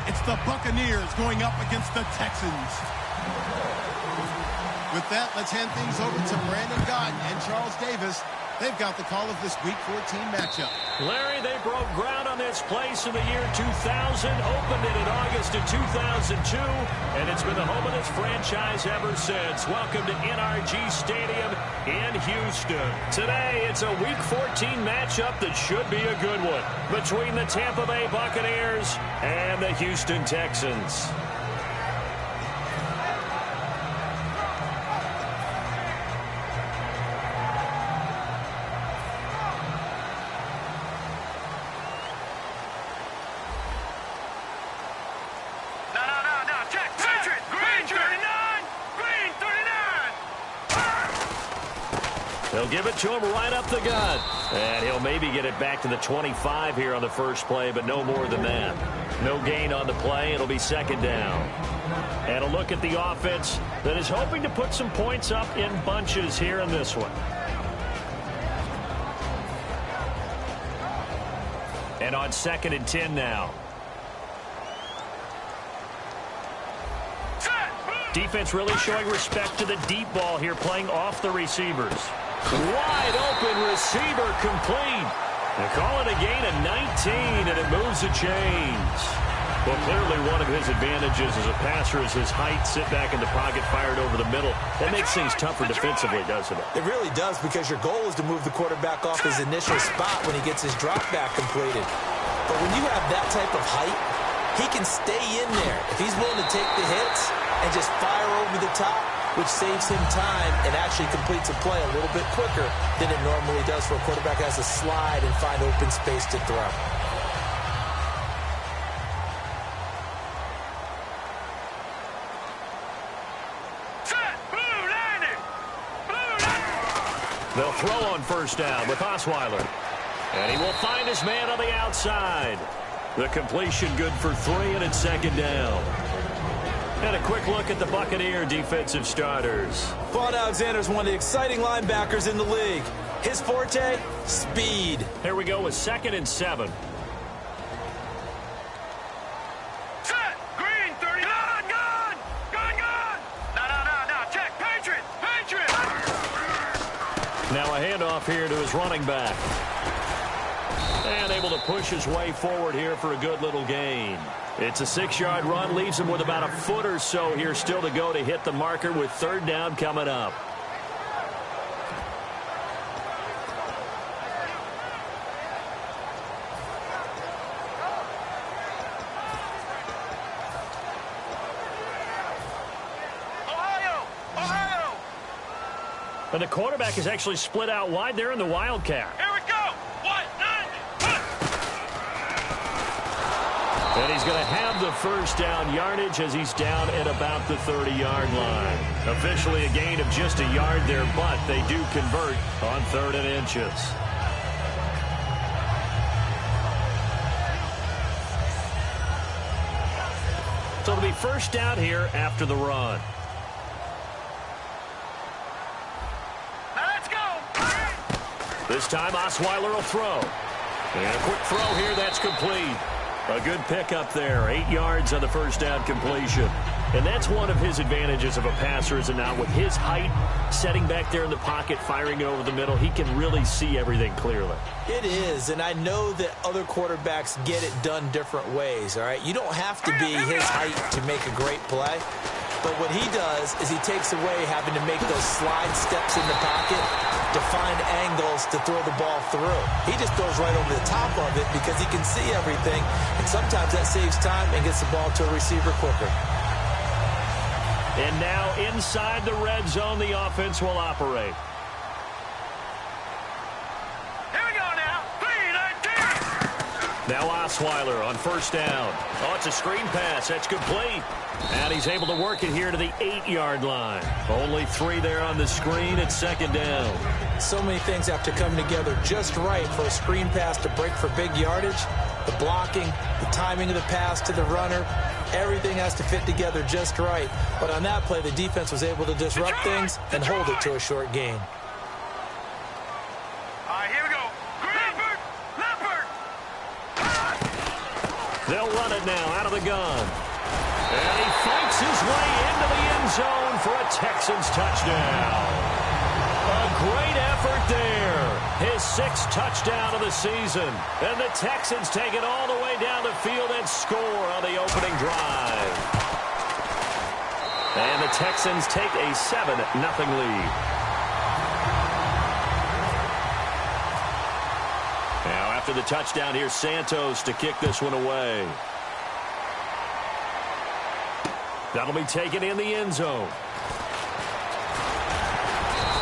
It's the Buccaneers going up against the Texans. With that, let's hand things over to Brandon Gaudin and Charles Davis. They've got the call of this Week 14 matchup. Larry, they broke ground on this place in the year 2000, opened it in August of 2002, and it's been the home of this franchise ever since. Welcome to NRG Stadium in Houston. Today, it's a Week 14 matchup that should be a good one between the Tampa Bay Buccaneers and the Houston Texans. They'll give it to him right up the gut. And he'll maybe get it back to the 25 here on the first play, but no more than that. No gain on the play. It'll be second down. And a look at the offense that is hoping to put some points up in bunches here in this one. And on 2nd and 10 now. Defense really showing respect to the deep ball here, playing off the receivers. Wide open receiver complete. They call it a gain of 19, and it moves the chains. Well, clearly one of his advantages as a passer is his height. Sit back in the pocket, fired over the middle. That makes things tougher defensively, doesn't it? It really does, because your goal is to move the quarterback off his initial spot when he gets his drop back completed. But when you have that type of height, he can stay in there. If he's willing to take the hits and just fire over the top, which saves him time and actually completes a play a little bit quicker than it normally does for a quarterback that has to slide and find open space to throw. They'll throw on first down with Osweiler. And he will find his man on the outside. The completion good for 3, and it's second down. And a quick look at the Buccaneer defensive starters. Vaughn Alexander is one of the exciting linebackers in the league. His forte, speed. Here we go with 2nd and 7. Set! Green, 30. Gun! No, check. Patriot! Now a handoff here to his running back. And able to push his way forward here for a good little gain. It's a 6-yard run, leaves him with about a foot or so here still to go to hit the marker with 3rd down coming up. Ohio! And the quarterback is actually split out wide there in the Wildcat. Here we go! And he's going to have the first down yardage as he's down at about the 30-yard line. Officially a gain of just a yard there, but they do convert on 3rd and inches. So it'll be first down here after the run. Let's go! This time Osweiler will throw. And a quick throw here, that's complete. A good pickup there, 8 yards on the first down completion. And that's one of his advantages of a passer, is it not? With his height, setting back there in the pocket, firing it over the middle, he can really see everything clearly. It is, and I know that other quarterbacks get it done different ways, all right? You don't have to be his height to make a great play. But what he does is he takes away having to make those slide steps in the pocket to find angles to throw the ball through. He just throws right over the top of it because he can see everything, and sometimes that saves time and gets the ball to a receiver quicker. And now inside the red zone, the offense will operate. Here we go now. 3-19. Now Osweiler on first down. Oh, it's a screen pass. That's complete. And he's able to work it here to the 8-yard line. Only 3 there on the screen. It's second down. So many things have to come together just right for a screen pass to break for big yardage. The blocking, the timing of the pass to the runner, everything has to fit together just right. But on that play, the defense was able to disrupt things and hold it to a short gain. They'll run it now out of the gun. And he fights his way into the end zone for a Texans touchdown. A great effort there. His 6th touchdown of the season. And the Texans take it all the way down the field and score on the opening drive. And the Texans take a 7-0 lead. Now after the touchdown, here's Santos to kick this one away. That'll be taken in the end zone.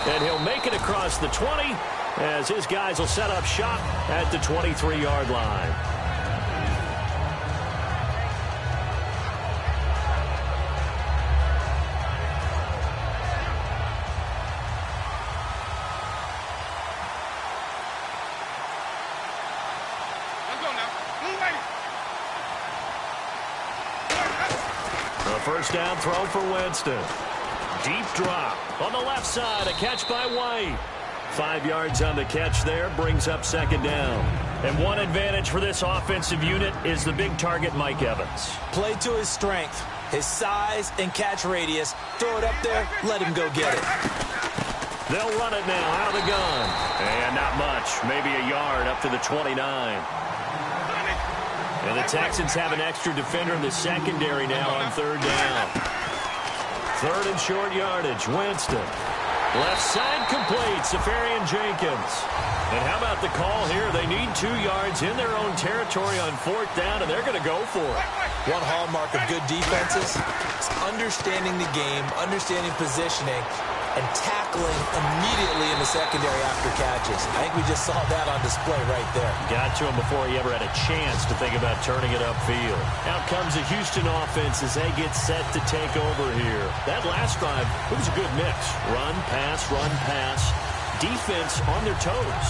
And he'll make it across the 20 as his guys will set up shop at the 23-yard line. First down throw for Winston. Deep drop on the left side. A catch by White. 5 yards on the catch there. Brings up 2nd down. And one advantage for this offensive unit is the big target, Mike Evans. Play to his strength, his size and catch radius. Throw it up there, let him go get it. They'll run it now out of the gun. And not much. Maybe a yard up to the 29. And the Texans have an extra defender in the secondary now on 3rd down. 3rd and short yardage. Winston. Left side complete. Safarian Jenkins. And how about the call here? They need 2 yards in their own territory on 4th down, and they're going to go for it. One hallmark of good defenses is understanding the game, understanding positioning, and tackling immediately in the secondary after catches. I think we just saw that on display right there. Got to him before he ever had a chance to think about turning it upfield. Out comes the Houston offense as they get set to take over here. That last drive, it was a good mix. Run, pass, defense on their toes.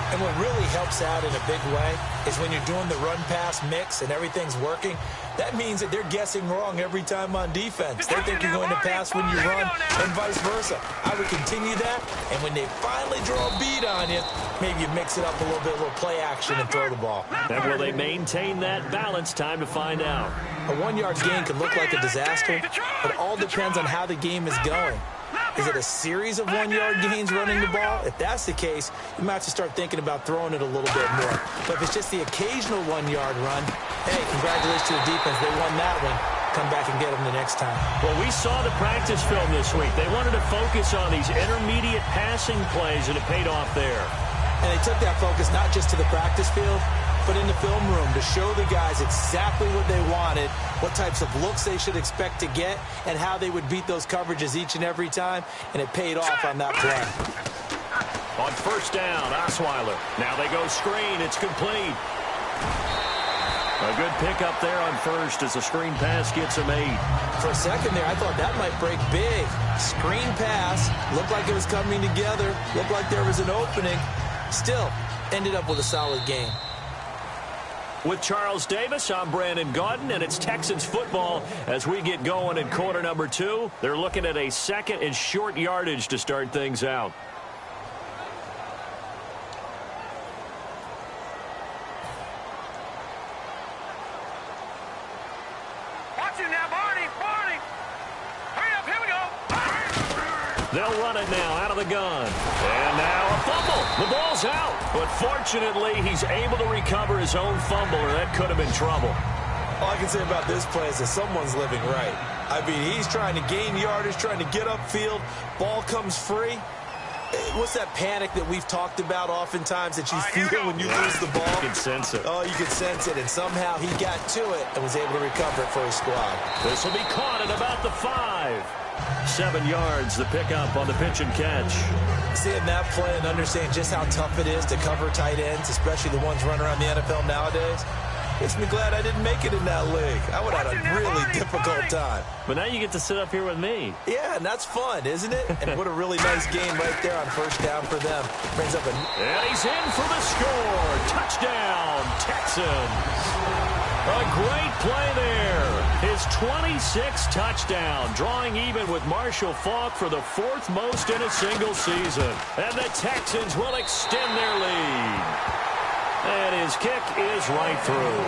And what really helps out in a big way is when you're doing the run-pass mix and everything's working, that means that they're guessing wrong every time on defense. They think you're going to pass when you run and vice versa. I would continue that, and when they finally draw a beat on you, maybe you mix it up a little play action and throw the ball. And will they maintain that balance? Time to find out. A 1-yard gain can look like a disaster, but it all depends on how the game is going. Is it a series of 1-yard gains running the ball? If that's the case, you might have to start thinking about throwing it a little bit more. But if it's just the occasional 1-yard run, hey, congratulations to the defense. They won that one. Come back and get them the next time. Well, we saw the practice film this week. They wanted to focus on these intermediate passing plays, and it paid off there. And they took that focus not just to the practice field, but in the film room to show the guys exactly what they wanted, what types of looks they should expect to get, and how they would beat those coverages each and every time, and it paid off on that play. On 1st down, Osweiler. Now they go screen. It's complete. A good pickup there on 1st as the screen pass gets him 8. For a second there, I thought that might break big. Screen pass, looked like it was coming together, looked like there was an opening. Still, ended up with a solid game. With Charles Davis, I'm Brandon Gaudin, and it's Texans football as we get going in quarter number 2. They're looking at a 2nd and short yardage to start things out. Watch it now, Barney! Hurry up, here we go! They'll run it now out of the gun. And now a fumble. The ball's out. But fortunately, he's able to recover his own fumble, or that could have been trouble. All I can say about this play is that someone's living right. I mean, he's trying to gain yardage, trying to get upfield. Ball comes free. What's that panic that we've talked about oftentimes that you feel when you lose the ball? You can sense it. Oh, you can sense it. And somehow he got to it and was able to recover it for his squad. This will be caught at about the 5. 7 yards, the pickup on the pitch and catch. Seeing that play and understanding just how tough it is to cover tight ends, especially the ones running around the NFL nowadays, makes me glad I didn't make it in that league. I would have had a really difficult time. But now you get to sit up here with me. Yeah, and that's fun, isn't it? And what a really nice game right there on 1st down for them. Brings up a... And he's in for the score. Touchdown, Texans. A great play there. His 26th touchdown, drawing even with Marshall Faulk for the 4th most in a single season. And the Texans will extend their lead. And his kick is right through.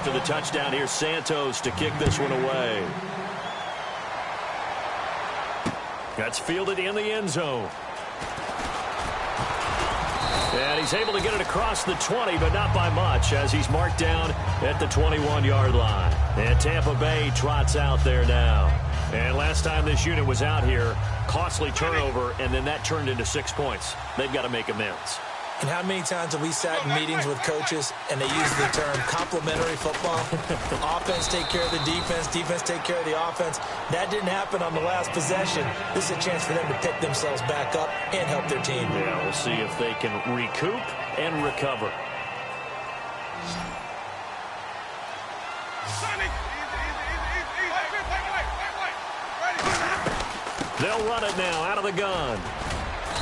after the touchdown. Here's Santos to kick this one away. That's fielded in the end zone. And he's able to get it across the 20, but not by much, as he's marked down at the 21-yard line. And Tampa Bay trots out there now. And last time this unit was out here, costly turnover, and then that turned into 6 points. They've got to make amends. And how many times have we sat in meetings with coaches and they use the term complementary football? Offense take care of the defense, defense take care of the offense. That didn't happen on the last possession. This is a chance for them to pick themselves back up and help their team. Yeah, we'll see if they can recoup and recover. They'll run it now out of the gun.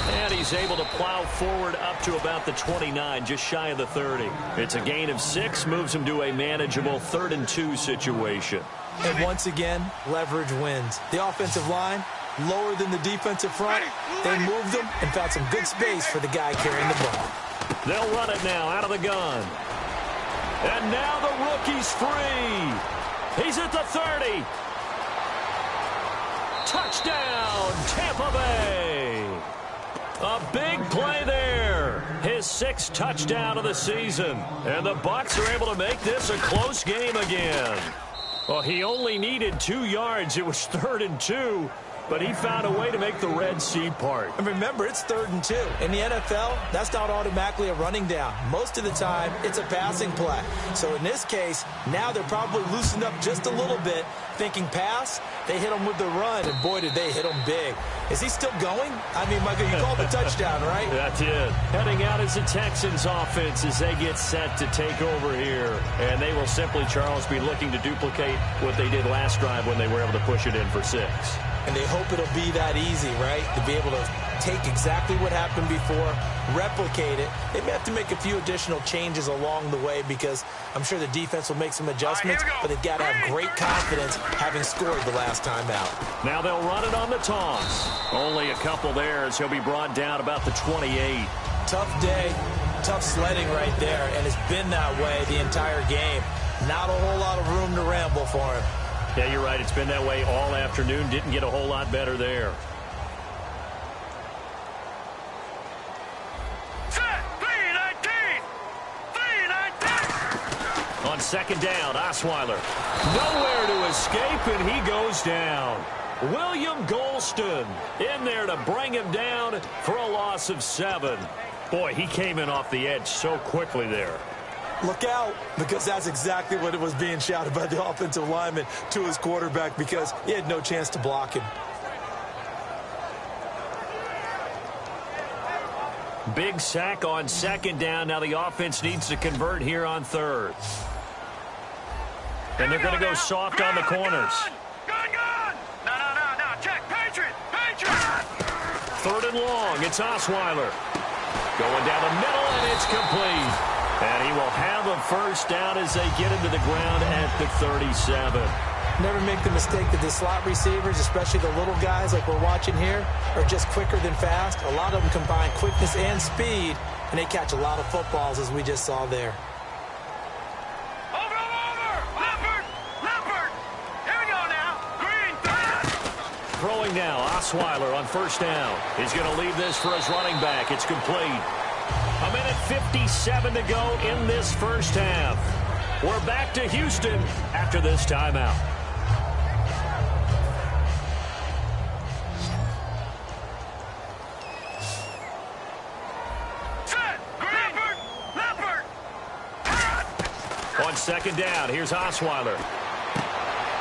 And he's able to plow forward up to about the 29, just shy of the 30. It's a gain of 6, moves him to a manageable 3rd and 2 situation. And once again, leverage wins. The offensive line, lower than the defensive front. They moved them and found some good space for the guy carrying the ball. They'll run it now out of the gun. And now the rookie's free. He's at the 30. Touchdown, Tampa Bay. A big play there. His 6th touchdown of the season. And the Bucs are able to make this a close game again. Well, he only needed 2 yards. It was 3rd and 2. But he found a way to make the Red Sea part. And remember, it's 3rd and 2. In the NFL, that's not automatically a running down. Most of the time, it's a passing play. So in this case, now they're probably loosened up just a little bit, thinking pass. They hit him with the run, and boy, did they hit him big. Is he still going? I mean, Michael, you called the touchdown, right? That's it. Heading out is the Texans offense as they get set to take over here. And they will simply, Charles, be looking to duplicate what they did last drive when they were able to push it in for 6. And they hope it'll be that easy, right? To be able to take exactly what happened before, replicate it. They may have to make a few additional changes along the way because I'm sure the defense will make some adjustments, but they've got to have great confidence having scored the last time out. Now they'll run it on the toss. Only a couple there as he'll be brought down about the 28. Tough day, tough sledding right there, and it's been that way the entire game. Not a whole lot of room to ramble for him. Yeah, you're right. It's been that way all afternoon. Didn't get a whole lot better there. Set, 3-19. On 2nd down, Osweiler. Nowhere to escape, and he goes down. William Golston in there to bring him down for a loss of 7. Boy, he came in off the edge so quickly there. Look out, because that's exactly what it was being shouted by the offensive lineman to his quarterback because he had no chance to block him. Big sack on 2nd down. Now the offense needs to convert here on 3rd. And they're going to go soft on the corners. Gun. No. Check. Patriot. 3rd and long. It's Osweiler. Going down the middle, and it's complete. And he will have a 1st down as they get into the ground at the 37. Never make the mistake that the slot receivers, especially the little guys like we're watching here, are just quicker than fast. A lot of them combine quickness and speed, and they catch a lot of footballs, as we just saw there. Over. Leopard. Here we go now. Green. Throwing now, Osweiler on 1st down. He's going to leave this for his running back. It's complete. A minute 57 to go in this 1st half. We're back to Houston after this timeout. Set. Leopard. On 2nd down, here's Osweiler.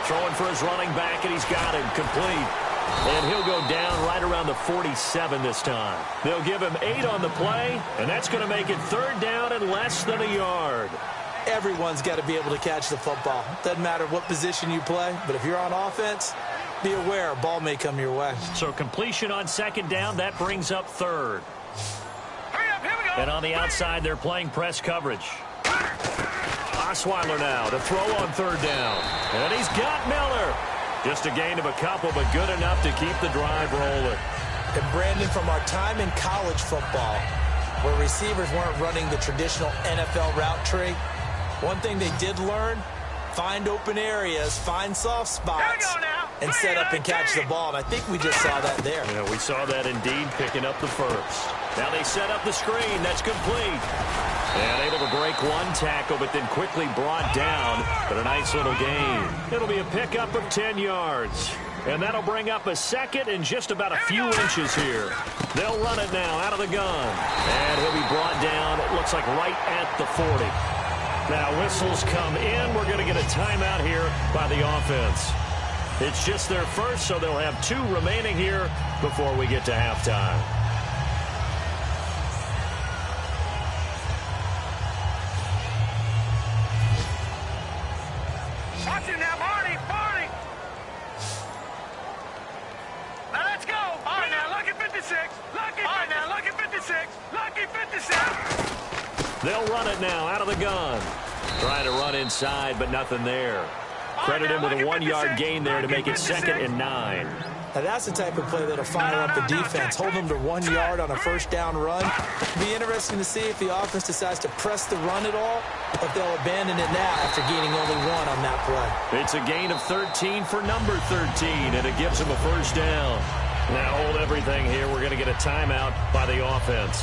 Throwing for his running back, and he's got him complete. And he'll go down right around the 47 this time. They'll give him 8 on the play, and that's going to make it 3rd down and less than a yard. Everyone's got to be able to catch the football. Doesn't matter what position you play, but if you're on offense, be aware a ball may come your way. So completion on 2nd down, that brings up 3rd. Hurry up, here we go. And on the outside, they're playing press coverage. Osweiler now to throw on 3rd down. And he's got Miller. Just a gain of a couple, but good enough to keep the drive rolling. And Brandon, from our time in college football, where receivers weren't running the traditional NFL route tree, One thing they did learn, find open areas, find soft spots, and set up and catch the ball. And I think we just saw that there. Yeah, we saw that indeed, picking up the first. Now they set up the screen. That's complete. And able to break one tackle, but then quickly brought down. But a nice little gain. It'll be a pickup of 10 yards. And that'll bring up a second and just about a few inches here. They'll run it now out of the gun. And he'll be brought down, it looks like right at the 40. Now whistles come in. We're going to get a timeout here by the offense. It's just their first, so they'll have 2 remaining here before we get to halftime. Watch it now, Barney! Barney! Now let's go! All right, now, lucky 56! Lucky 56! All right, now, lucky 56! Lucky 56! They'll run it now out of the gun. Trying to run inside, but nothing there. Credit him with a 1-yard gain there to make it 2nd and 9. Now that's the type of play that'll fire up the defense. Hold them to 1 yard on a first down run. It'll be interesting to see if the offense decides to press the run at all, or if they'll abandon it now after gaining only 1 on that play. It's a gain of 13 for number 13, and it gives them a first down. Now hold everything here. We're going to get a timeout by the offense.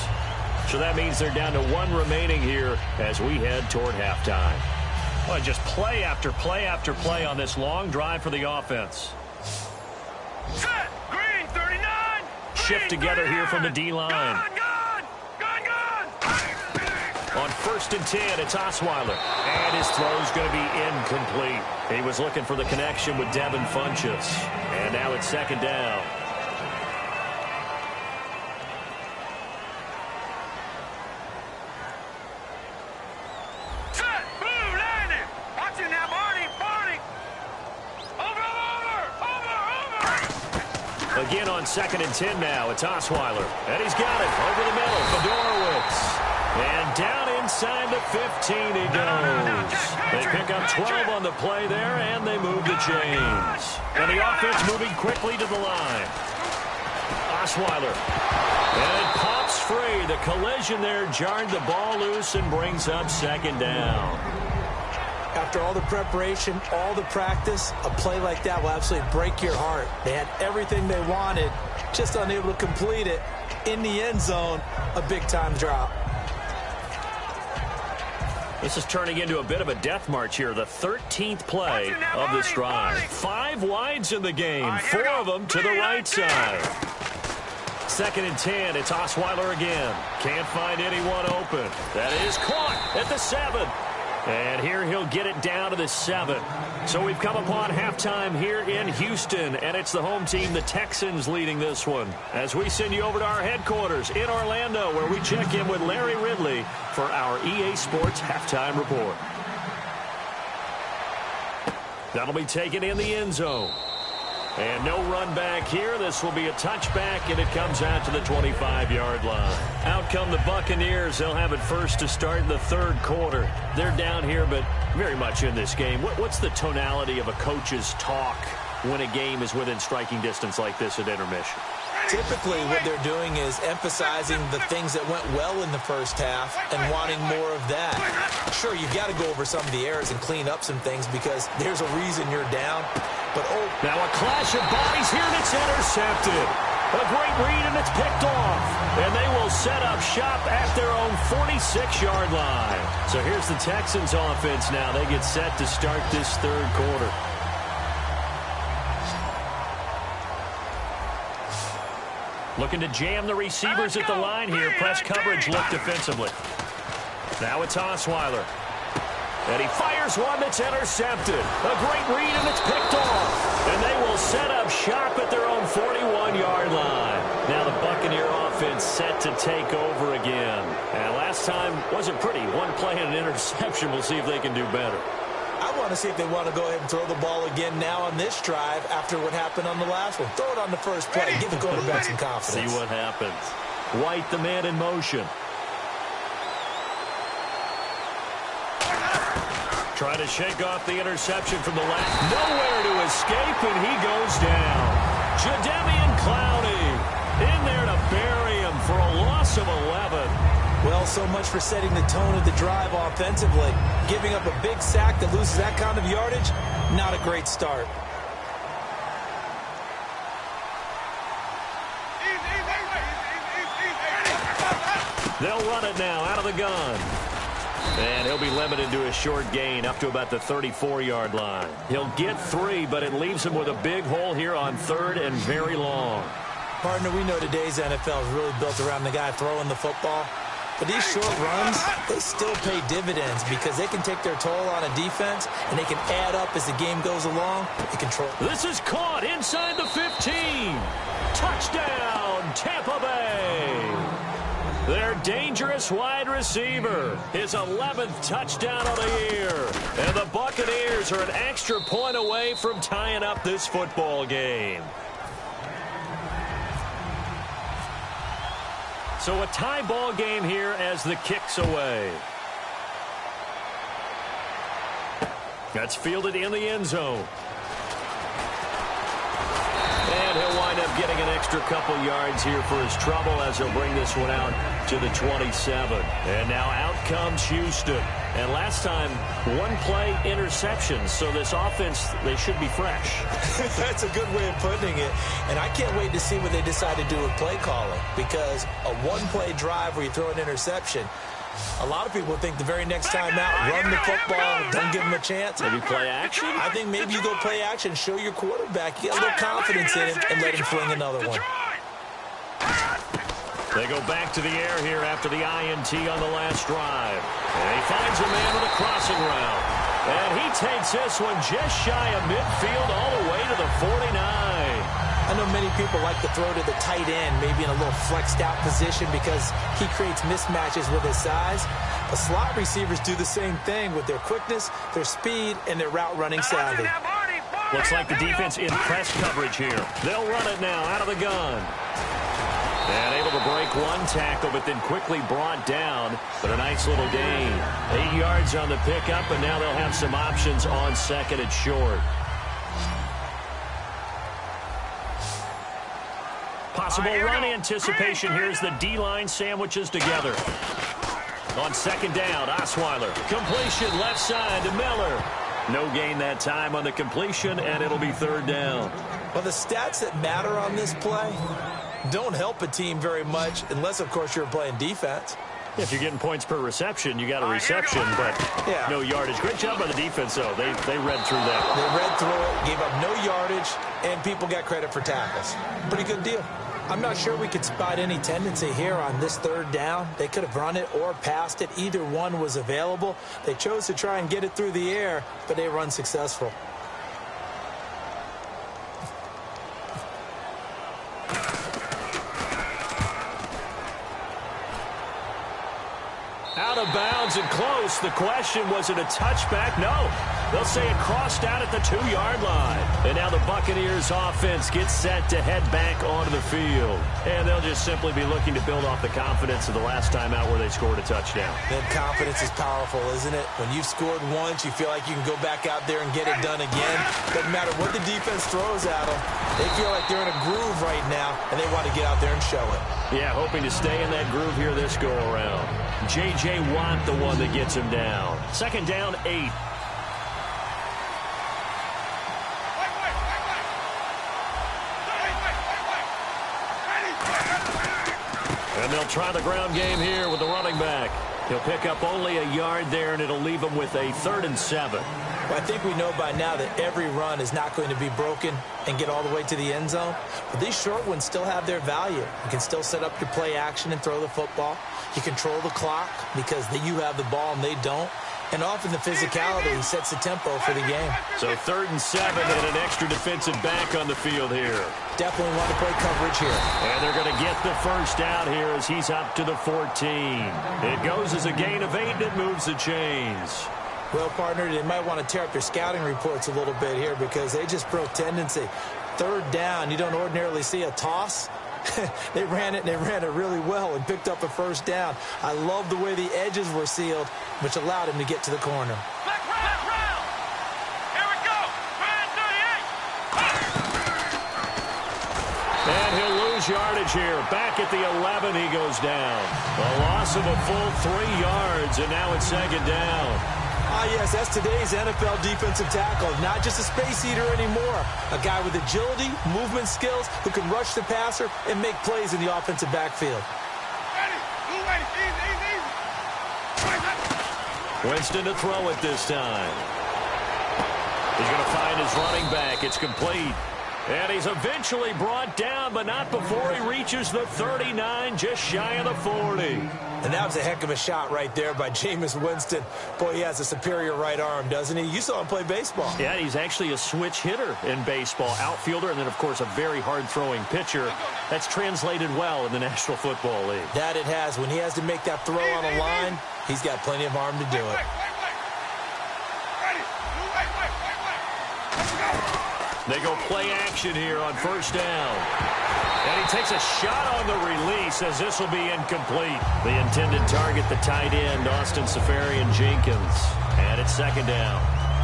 So that means they're down to 1 remaining here as we head toward halftime. Well, just play after play after play on this long drive for the offense. Set! Green 39! Shift together here from the D-line. Gun! On 1st and 10, it's Osweiler. And his throw's going to be incomplete. He was looking for the connection with Devin Funchess. And now it's 2nd down. Again on 2nd and 10 now. It's Osweiler. And he's got it over the middle. Fedorowicz. And down inside the 15 he goes. They pick up 12 on the play there, and they move the chains. And the offense moving quickly to the line. Osweiler. And it pops free. The collision there jarred the ball loose and brings up 2nd down. After all the preparation, all the practice, a play like that will absolutely break your heart. They had everything they wanted, just unable to complete it. In the end zone, a big-time drop. This is turning into a bit of a death march here. The 13th play of this drive. 5 wides in the game, 4 of them to the right side. 2nd and 10, it's Osweiler again. Can't find anyone open. That is caught at the 7. And here he'll get it down to the 7. So we've come upon halftime here in Houston, and it's the home team, the Texans, leading this one. As we send you over to our headquarters in Orlando, where we check in with Larry Ridley for our EA Sports Halftime Report. That'll be taken in the end zone. And no run back here. This will be a touchback, and it comes out to the 25-yard line. Out come the Buccaneers. They'll have it first to start in the 3rd quarter. They're down here, but very much in this game. What's the tonality of a coach's talk when a game is within striking distance like this at intermission? Typically, what they're doing is emphasizing the things that went well in the first half and wanting more of that. Sure, you've got to go over some of the errors and clean up some things because there's a reason you're down. But now a clash of bodies here, and it's intercepted. A great read, and it's picked off. And they will set up shop at their own 46-yard line. So here's the Texans offense now. They get set to start this 3rd quarter. Looking to jam the receivers at the line here. Press coverage look defensively. Now it's Osweiler. And he fires one that's intercepted. A great read, and it's picked off. And they will set up shop at their own 41-yard line. Now the Buccaneer offense set to take over again. And last time wasn't pretty. 1 play and an interception. We'll see if they can do better. I want to see if they want to go ahead and throw the ball again now on this drive after what happened on the last one. Throw it on the first play. Give the quarterback some confidence. See what happens. White, the man in motion. Trying to shake off the interception from the left. Nowhere to escape, and he goes down. Jadeveon Clowney in there to bury him for a loss of 11. Well, so much for setting the tone of the drive offensively. Giving up a big sack that loses that kind of yardage, not a great start. They'll run it now out of the gun. And he'll be limited to a short gain up to about the 34-yard line. He'll get 3, but it leaves him with a big hole here on 3rd and very long. Partner, we know today's NFL is really built around the guy throwing the football. But these short runs, they still pay dividends because they can take their toll on a defense, and they can add up as the game goes along. They control. This is caught inside the 15. Touchdown, Tampa Bay. Their dangerous wide receiver, his 11th touchdown of the year. And the Buccaneers are an extra point away from tying up this football game. So a tie ball game here as the kick's away. That's fielded in the end zone. And he'll wind up getting an extra couple yards here for his trouble as he'll bring this one out to the 27. And now out comes Houston. And last time, one play interception. So this offense, they should be fresh. That's a good way of putting it. And I can't wait to see what they decide to do with play calling. Because a one-play drive where you throw an interception, a lot of people think the very next time out, run the football, don't give them a chance. Maybe play action? I think maybe you go play action, show your quarterback, you get a little confidence in him, and let him fling another one. They go back to the air here after the INT on the last drive. And he finds a man with a crossing route. And he takes this one just shy of midfield all the way to the 49. I know many people like to throw to the tight end, maybe in a little flexed out position because he creates mismatches with his size. But slot receivers do the same thing with their quickness, their speed, and their route running savvy. Looks like the defense in press coverage here. They'll run it now out of the gun. And able to break one tackle, but then quickly brought down. But a nice little gain. 8 yards on the pickup, and now they'll have some options on 2nd and short. Possible run anticipation. Here's the D-line sandwiches together. On 2nd down, Osweiler. Completion left side to Miller. No gain that time on the completion, and it'll be 3rd down. Well, the stats that matter on this play don't help a team very much unless, of course, you're playing defense. If you're getting points per reception, you got a reception, but no yardage. Great job by the defense, though. They read through that. They read through it, gave up no yardage, and people got credit for tackles. Pretty good deal. I'm not sure we could spot any tendency here on this 3rd down. They could have run it or passed it. Either one was available. They chose to try and get it through the air, but they were unsuccessful. Out of bounds and close. The question, was it a touchback? No. They'll say it crossed out at the 2-yard line. And now the Buccaneers offense gets set to head back onto the field. And they'll just simply be looking to build off the confidence of the last time out where they scored a touchdown. That confidence is powerful, isn't it? When you've scored once, you feel like you can go back out there and get it done again. Doesn't matter what the defense throws at them. They feel like they're in a groove right now, and they want to get out there and show it. Yeah, hoping to stay in that groove here this go-around. J.J. Watt, the one that gets him down. 2nd down, 8. And they'll try the ground game here with the running back. He'll pick up only a yard there, and it'll leave him with a 3rd and 7. Well, I think we know by now that every run is not going to be broken and get all the way to the end zone. But these short ones still have their value. You can still set up your play action and throw the football. You control the clock because you have the ball and they don't. And often the physicality sets the tempo for the game. So 3rd and 7 and an extra defensive back on the field here. Definitely want to play coverage here. And they're going to get the first down here as he's up to the 14. It goes as a gain of 8, and it moves the chains. Well, partner, they might want to tear up their scouting reports a little bit here because they just broke tendency. 3rd down, you don't ordinarily see a toss. They ran it, and they ran it really well and picked up a 1st down. I love the way the edges were sealed, which allowed him to get to the corner. Black round. Here we go. Man 38. And he'll lose lose yardage here. Back at the 11, he goes down. A loss of a full 3 yards, and now it's second down. Yes, that's today's NFL defensive tackle. Not just a space eater anymore. A guy with agility, movement skills, who can rush the passer and make plays in the offensive backfield. Winston to throw it this time. He's going to find his running back. It's complete. And he's eventually brought down, but not before he reaches the 39, just shy of the 40. And that was a heck of a shot right there by Jameis Winston. Boy, he has a superior right arm, doesn't he? You saw him play baseball. Yeah, he's actually a switch hitter in baseball. Outfielder, and then, of course, a very hard-throwing pitcher. That's translated well in the National Football League. That it has. When he has to make that throw on a line, he's got plenty of arm to do it. They go play action here on first down. And he takes a shot on the release as this will be incomplete. The intended target, the tight end, Austin Seferian-Jenkins. And it's second down.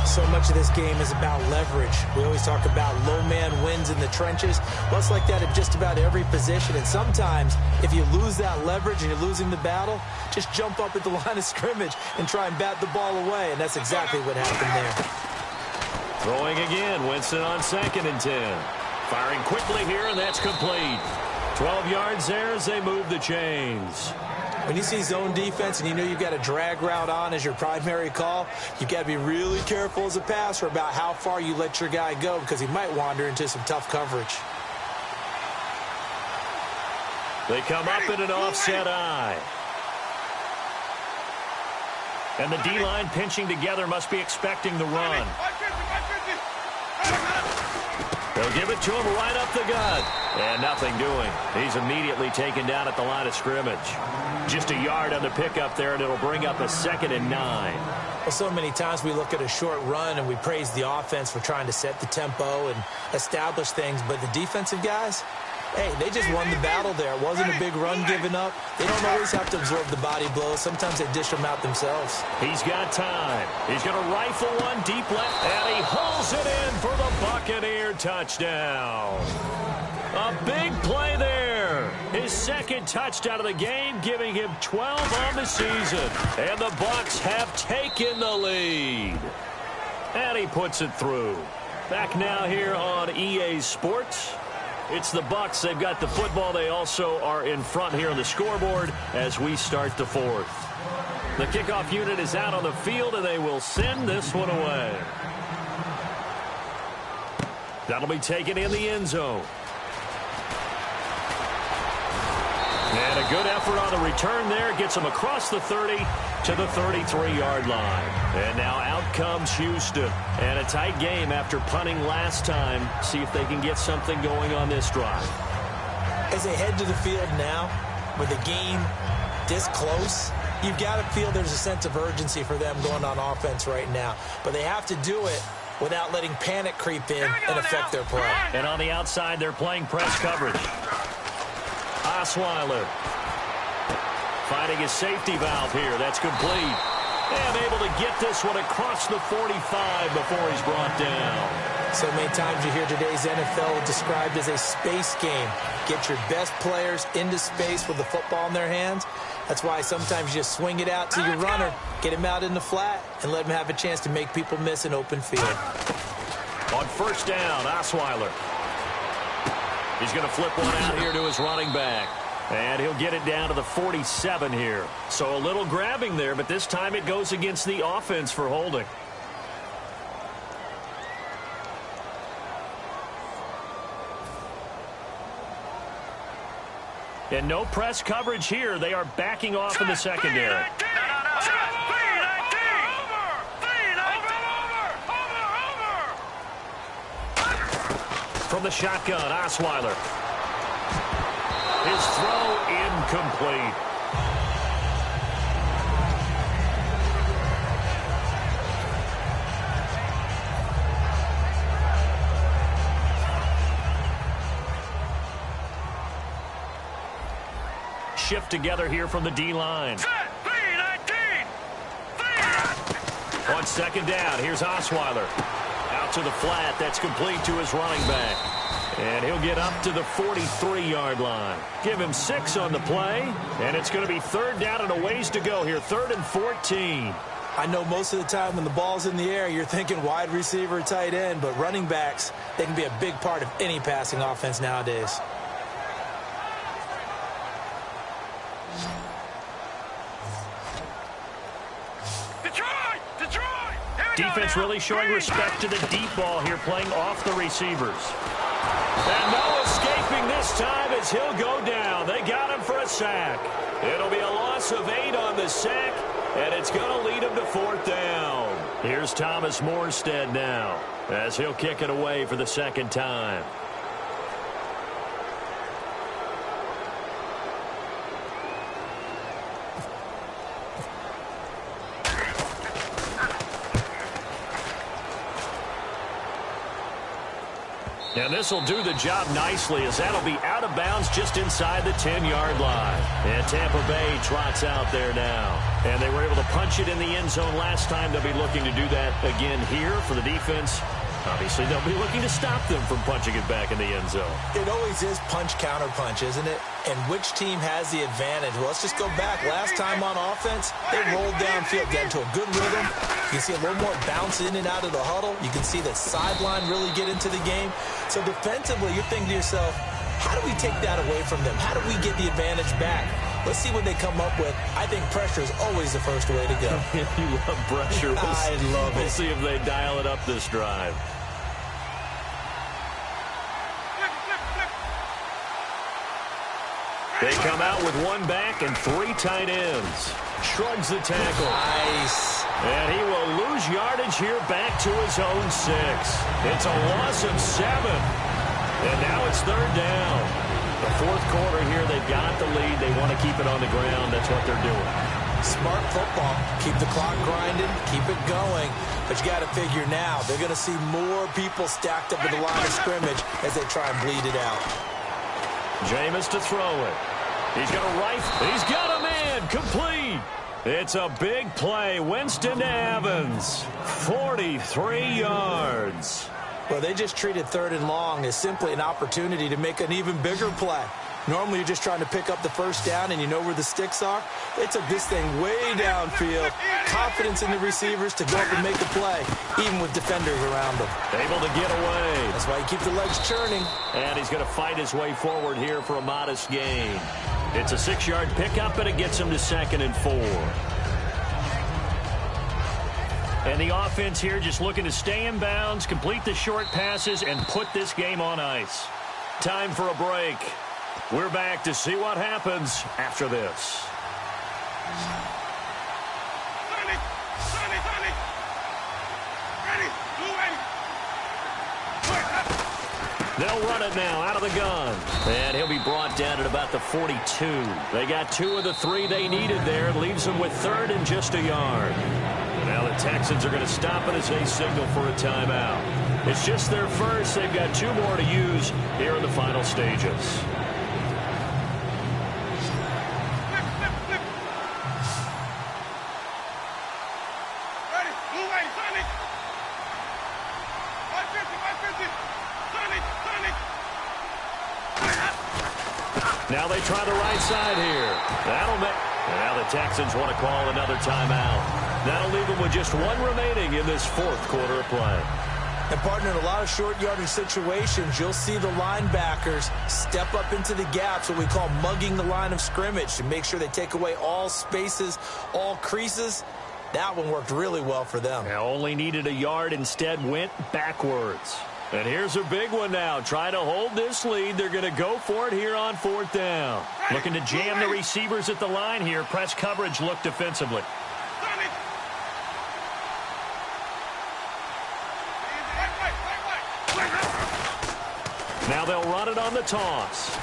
So much of this game is about leverage. We always talk about low man wins in the trenches. Well, it's like that at just about every position. And sometimes, if you lose that leverage and you're losing the battle, just jump up at the line of scrimmage and try and bat the ball away. And that's exactly what happened there. Throwing again, Winston on 2nd and 10. Firing quickly here, and that's complete. 12 yards there as they move the chains. When you see zone defense and you know you've got a drag route on as your primary call, you've got to be really careful as a passer about how far you let your guy go because he might wander into some tough coverage. They come up in an offset eye. And the D-line pinching together must be expecting the run. They'll give it to him right up the gut. And nothing doing. He's immediately taken down at the line of scrimmage. Just a yard on the pickup there, and it'll bring up a 2nd and 9. Well, so many times we look at a short run and we praise the offense for trying to set the tempo and establish things. But the defensive guys, hey, they just won the battle there. It wasn't a big run given up. They don't always have to absorb the body blows. Sometimes they dish them out themselves. He's got time. He's going to rifle one deep left, and he hauls it in for the Buccaneer touchdown. A big play there. His 2nd touchdown of the game, giving him 12 on the season. And the Bucs have taken the lead. And he puts it through. Back now here on EA Sports. It's the Bucs. They've got the football. They also are in front here on the scoreboard as we start the 4th. The kickoff unit is out on the field, and they will send this one away. That'll be taken in the end zone. And a good effort on the return there. Gets him across the 30 to the 33-yard line. And now out comes Houston. And a tight game after punting last time. See if they can get something going on this drive. As they head to the field now, with the game this close, you've got to feel there's a sense of urgency for them going on offense right now. But they have to do it without letting panic creep in and affect their play. And on the outside, they're playing press coverage. Osweiler finding his safety valve here. That's complete. And able to get this one across the 45 before he's brought down. So many times you hear today's NFL described as a space game. Get your best players into space with the football in their hands. That's why sometimes you just swing it out to your runner, get him out in the flat, and let him have a chance to make people miss an open field. On first down, Osweiler. He's going to flip one out here to his running back. And he'll get it down to the 47 here. So a little grabbing there, but this time it goes against the offense for holding. And no press coverage here. They are backing off in the secondary. From the shotgun, Osweiler. His throw incomplete. Shift together here from the D-line. On second down, here's Osweiler. Out to the flat, that's complete to his running back. And he'll get up to the 43-yard line. Give him 6 on the play, and it's going to be third down and a ways to go here, 3rd and 14. I know most of the time when the ball's in the air, you're thinking wide receiver, tight end, but running backs, they can be a big part of any passing offense nowadays. Defense really showing respect to the deep ball here, playing off the receivers. And no escaping this time as he'll go down. They got him for a sack. It'll be a loss of 8 on the sack, and it's going to lead him to 4th down. Here's Thomas Morstead now as he'll kick it away for the 2nd time. And this will do the job nicely as that'll be out of bounds just inside the 10-yard line. And Tampa Bay trots out there now. And they were able to punch it in the end zone last time. They'll be looking to do that again here for the defense. Obviously, they'll be looking to stop them from punching it back in the end zone. It always is punch-counter-punch, isn't it? And which team has the advantage? Well, let's just go back. Last time on offense, they rolled downfield, got into a good rhythm. You can see a little more bounce in and out of the huddle. You can see the sideline really get into the game. So defensively, you're thinking to yourself, how do we take that away from them? How do we get the advantage back? Let's see what they come up with. I think pressure is always the first way to go. You love pressure. I love it. We'll see if they dial it up this drive. They come out with 1 back and 3 tight ends. Shrugs the tackle. Nice. And he will lose yardage here back to his own 6. It's a loss of 7. And now it's 3rd down. The 4th quarter here, they've got the lead. They want to keep it on the ground. That's what they're doing. Smart football. Keep the clock grinding. Keep it going. But you got to figure now, they're going to see more people stacked up at the line of scrimmage as they try and bleed it out. Jameis to throw it. He's got a rifle. He's got a man. Complete. It's a big play. Winston to Evans. 43 yards. Well, they just treated 3rd and long as simply an opportunity to make an even bigger play. Normally, you're just trying to pick up the 1st down and you know where the sticks are. They took this thing way downfield. Confidence in the receivers to go up and make a play, even with defenders around them. Able to get away. That's why you keep the legs churning. And he's going to fight his way forward here for a modest gain. It's a 6-yard pickup, and it gets him to 2nd and 4. And the offense here just looking to stay in bounds, complete the short passes, and put this game on ice. Time for a break. We're back to see what happens after this. They'll run it now out of the gun. And he'll be brought down at about the 42. They got 2 of the 3 they needed there. Leaves them with 3rd and just a yard. Now the Texans are going to stop it as they signal for a timeout. It's just their first. They've got 2 more to use here in the final stages. Now they try the right side here. That'll make. Now the Texans want to call another timeout. That'll leave them with just 1 remaining in this 4th quarter of play. And, partner, in a lot of short yardage situations, you'll see the linebackers step up into the gaps, what we call mugging the line of scrimmage, to make sure they take away all spaces, all creases. That one worked really well for them. Now only needed a yard, instead went backwards. And here's a big one now. Trying to hold this lead. They're going to go for it here on 4th down. Looking to jam the receivers at the line here. Press coverage look defensively. Now they'll run it on the toss.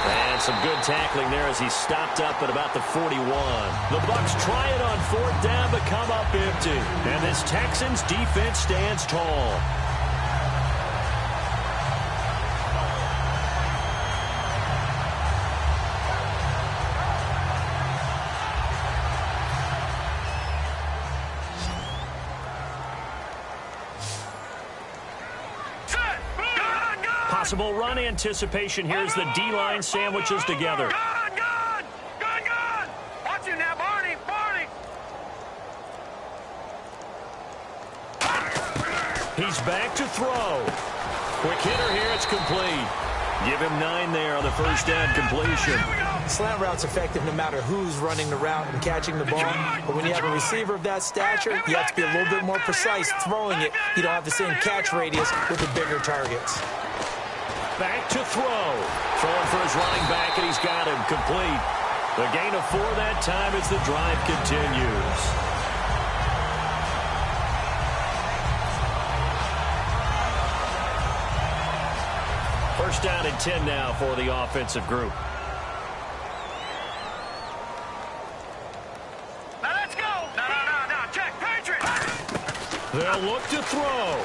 And some good tackling there as he stopped up at about the 41. The Bucs try it on 4th down but come up empty. And this Texans defense stands tall. Possible run anticipation here as the D-line sandwiches together. Gone! Watch you now, Barney! He's back to throw. Quick hitter here, it's complete. Give him 9 there on the first down completion. Slant route's effective no matter who's running the route and catching the ball. But when you have a receiver of that stature, you have to be a little bit more precise throwing it. You don't have the same catch radius with the bigger targets. Back to throw. Throwing for his running back, and he's got him complete. The gain of 4 that time as the drive continues. First down and 10 now for the offensive group. Now let's go! No, check, Patriot! They'll look to throw.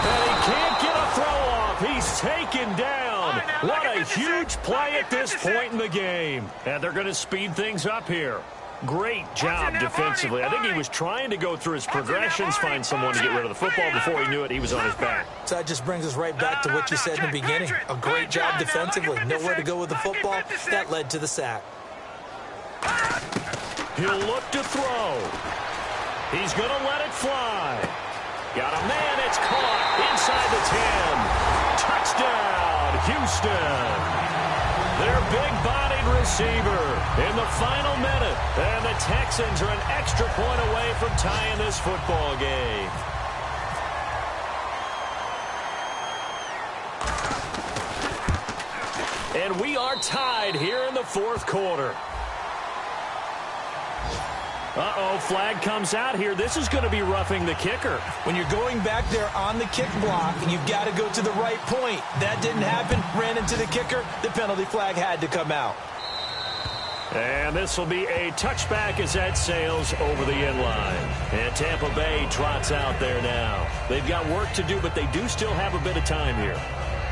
And he can't get a throw off. He's taken down. What a huge play at this point in the game. And they're going to speed things up here. Great job defensively. I think he was trying to go through his progressions, find someone to get rid of the football. Before he knew it, he was on his back. So that just brings us right back to what you said in the beginning. A great job defensively. Nowhere to go with the football. That led to the sack. He'll look to throw. He's going to let it fly. Got a man. It's caught inside the 10. Touchdown, Houston. Their big-bodied receiver in the final minute. And the Texans are an extra point away from tying this football game. And we are tied here in the fourth quarter. Uh-oh, flag comes out here. This is going to be roughing the kicker. When you're going back there on the kick block, you've got to go to the right point. That didn't happen. Ran into the kicker. The penalty flag had to come out. And this will be a touchback as that sails over the end line. And Tampa Bay trots out there now. They've got work to do, but they do still have a bit of time here.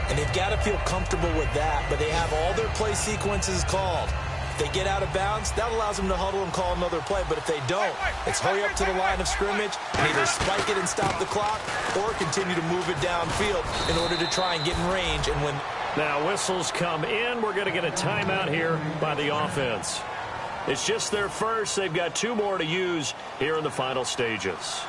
And they've got to feel comfortable with that, but they have all their play sequences called. If they get out of bounds, that allows them to huddle and call another play. But if they don't, it's hurry up to the line of scrimmage and either spike it and stop the clock or continue to move it downfield in order to try and get in range and win. Now whistles come in. We're going to get a timeout here by the offense. It's just their first. They've got 2 more to use here in the final stages.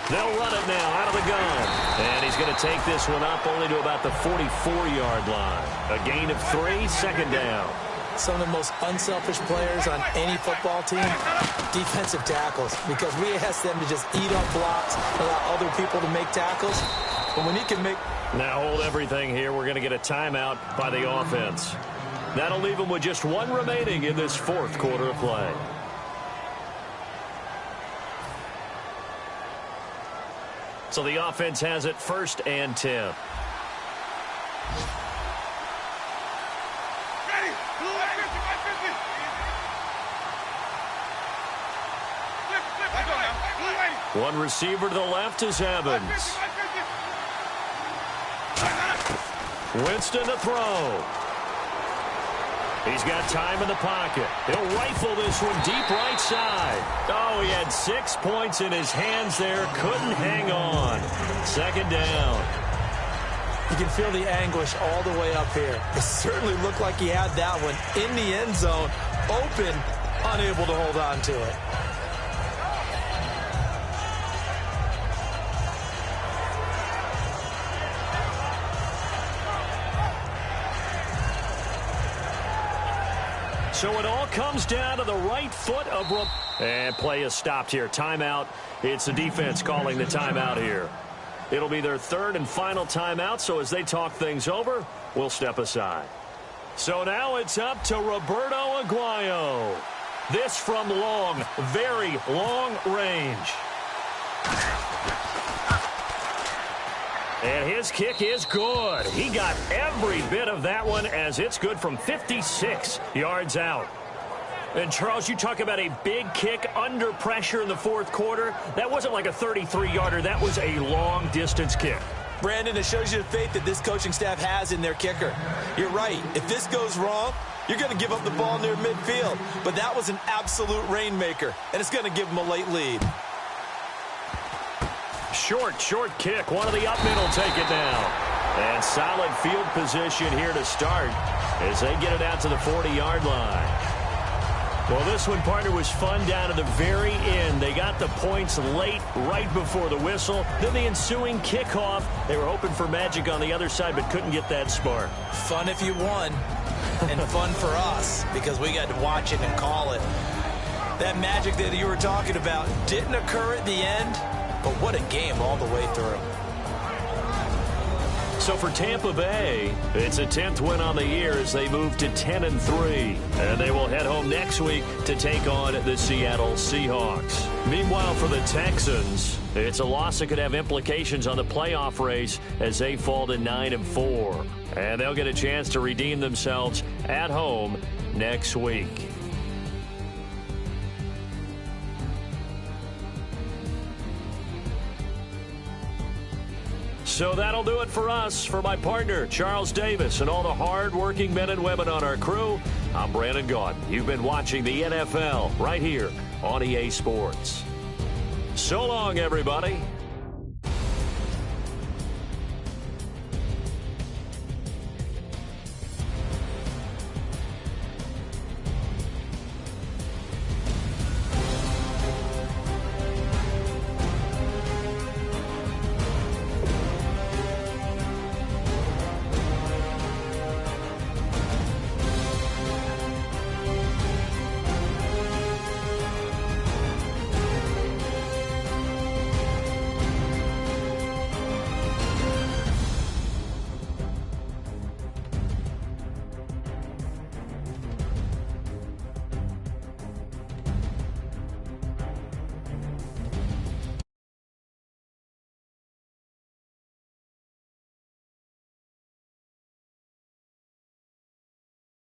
They'll run it now out of the gun. And he's going to take this one up only to about the 44-yard line. A gain of 3, second down. Some of the most unselfish players on any football team, defensive tackles, because we ask them to just eat up blocks, allow other people to make tackles. But when he can make... Now hold everything here. We're going to get a timeout by the offense. That'll leave them with just 1 remaining in this fourth quarter of play. So the offense has it 1st and 10. One receiver to the left is Evans. Winston to throw. He's got time in the pocket. He'll rifle this one deep right side. Oh, he had 6 points in his hands there. Couldn't hang on. Second down. You can feel the anguish all the way up here. It certainly looked like he had that one in the end zone, open, unable to hold on to it. So it all comes down to the right foot of... And play is stopped here. Timeout. It's the defense calling the timeout here. It'll be their 3rd and final timeout, so as they talk things over, we'll step aside. So now it's up to Roberto Aguayo. This from long, very long range. And his kick is good. He got every bit of that one as it's good from 56 yards out. And, Charles, you talk about a big kick under pressure in the fourth quarter. That wasn't like a 33-yarder. That was a long-distance kick. Brandon, it shows you the faith that this coaching staff has in their kicker. You're right. If this goes wrong, you're going to give up the ball near midfield. But that was an absolute rainmaker, and it's going to give them a late lead. Short kick. One of the up middle take it down. And solid field position here to start as they get it out to the 40-yard line. Well, this one, partner, was fun down to the very end. They got the points late, right before the whistle. Then the ensuing kickoff. They were hoping for magic on the other side, but couldn't get that spark. Fun if you won, and fun for us because we got to watch it and call it. That magic that you were talking about didn't occur at the end, but what a game all the way through. So for Tampa Bay, it's a 10th win on the year as they move to 10-3. And they will head home next week to take on the Seattle Seahawks. Meanwhile, for the Texans, it's a loss that could have implications on the playoff race as they fall to 9-4. And they'll get a chance to redeem themselves at home next week. So that'll do it for us. For my partner, Charles Davis, and all the hard-working men and women on our crew, I'm Brandon Gaudin. You've been watching the NFL right here on EA Sports. So long, everybody.